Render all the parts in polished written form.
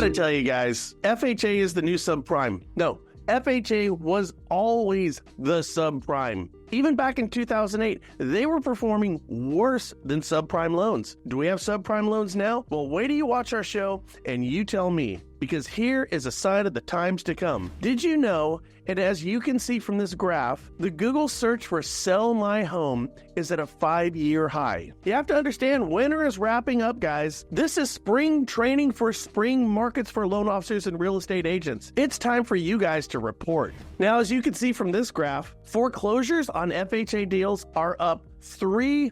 gotta tell you guys, FHA is the new subprime. No, FHA was always the subprime. Even back in 2008, they were performing worse than subprime loans. Do we have subprime loans now? Well, wait till you watch our show and you tell me, because here is a sign of the times to come. Did you know, and as you can see from this graph, the Google search for sell my home is at a 5-year high. You have to understand, winter is wrapping up, guys. This is spring training for spring markets for loan officers and real estate agents. It's time for you guys to report. Now, as you can see from this graph, foreclosures on FHA deals are up 300%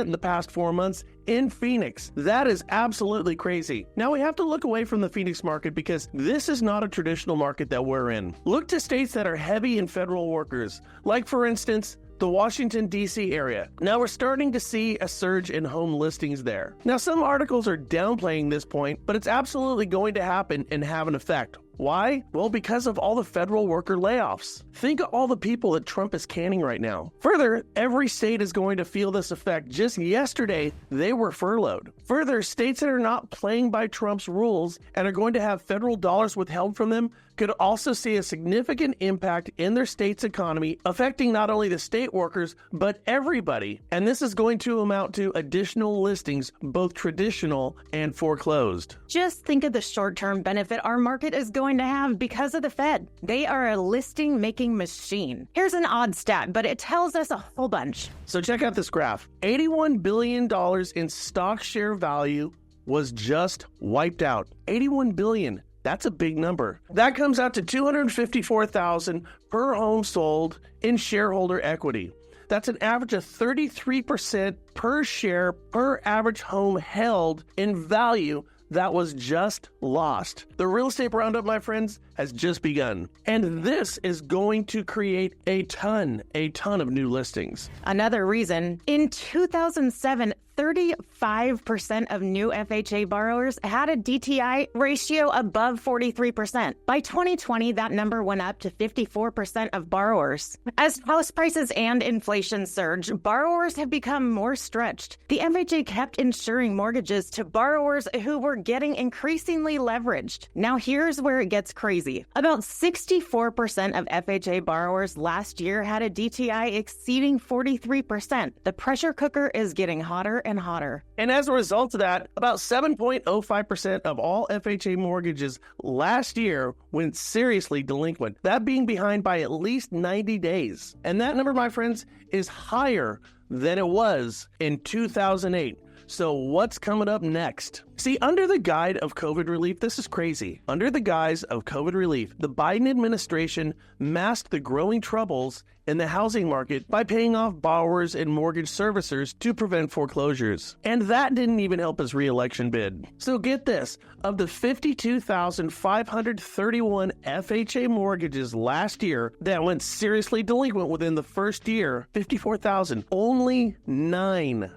in the past 4 months in Phoenix. That is absolutely crazy. Now we have to look away from the Phoenix market because this is not a traditional market that we're in. Look to states that are heavy in federal workers, like for instance, the Washington, D.C. area. Now we're starting to see a surge in home listings there. Now some articles are downplaying this point, but it's absolutely going to happen and have an effect. Why? Well, because of all the federal worker layoffs. Think of all the people that Trump is canning right now. Further, every state is going to feel this effect. Just yesterday, they were furloughed. Further, states that are not playing by Trump's rules and are going to have federal dollars withheld from them could also see a significant impact in their state's economy, affecting not only the state workers, but everybody. And this is going to amount to additional listings, both traditional and foreclosed. Just think of the short-term benefit our market is going to have because of the Fed. They are a listing-making machine. Here's an odd stat, but it tells us a whole bunch. So check out this graph. $81 billion in stock share value was just wiped out. $81 billion. That's a big number. That comes out to $254,000 per home sold in shareholder equity. That's an average of 33% per share per average home held in value that was just lost. The real estate roundup, my friends, has just begun. And this is going to create a ton of new listings. Another reason, in 2007, 35% of new FHA borrowers had a DTI ratio above 43%. By 2020, that number went up to 54% of borrowers. As house prices and inflation surge, borrowers have become more stretched. The FHA kept insuring mortgages to borrowers who were getting increasingly leveraged. Now here's where it gets crazy. About 64% of FHA borrowers last year had a DTI exceeding 43%. The pressure cooker is getting hotter and hotter. And as a result of that, about 7.05% of all FHA mortgages last year went seriously delinquent, that being behind by at least 90 days. And that number, my friends, is higher than it was in 2008. So what's coming up next? See, under the guise of COVID relief, this is crazy. Under the guise of COVID relief, the Biden administration masked the growing troubles in the housing market by paying off borrowers and mortgage servicers to prevent foreclosures. And that didn't even help his re-election bid. So get this, of the 52,531 FHA mortgages last year that went seriously delinquent within the first year, 54,000, only nine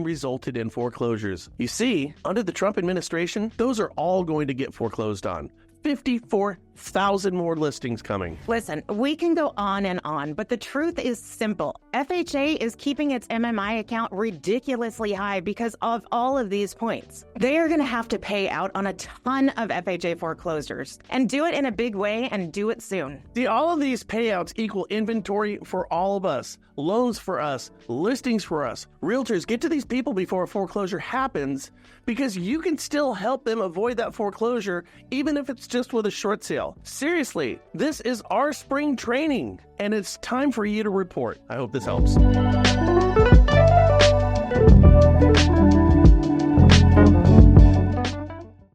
resulted in foreclosures. You see, under the Trump administration, those are all going to get foreclosed on. 54,000 more listings coming. Listen, we can go on, but the truth is simple. FHA is keeping its MMI account ridiculously high because of all of these points. They are going to have to pay out on a ton of FHA foreclosures and do it in a big way and do it soon. See, all of these payouts equal inventory for all of us, loans for us, listings for us. Realtors, get to these people before a foreclosure happens because you can still help them avoid that foreclosure even if it's just with a short sale. Seriously, this is our spring training and it's time for you to report. I hope this helps.